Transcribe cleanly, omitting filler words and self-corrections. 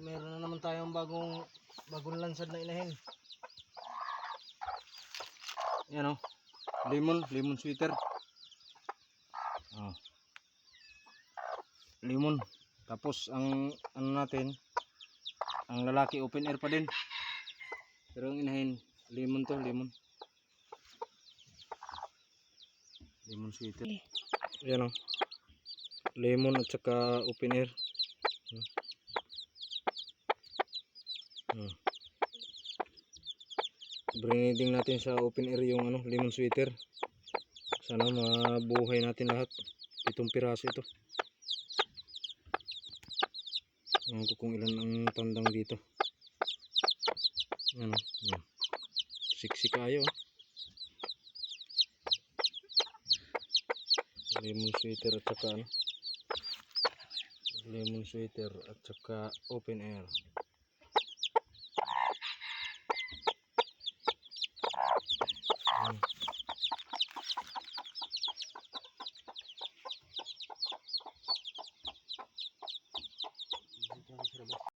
meron na naman tayong bagong lansad na inahin. Yan o. Lemon sweater. Lemon. Tapos ang ano natin, ang lalaki open air pa din. Pero ang inahin, lemon to, lemon. Lemon sweater. Yan o. Lemon at saka open air. Breeding natin sa open air yung ano, lemon sweater. Sana mabuhay natin lahat. 7 piraso ito. Ewan ko kung ilan ang tandang dito. Ano, siksi kayo. Lemon sweater at saka ano, lemon sweater at saka open air.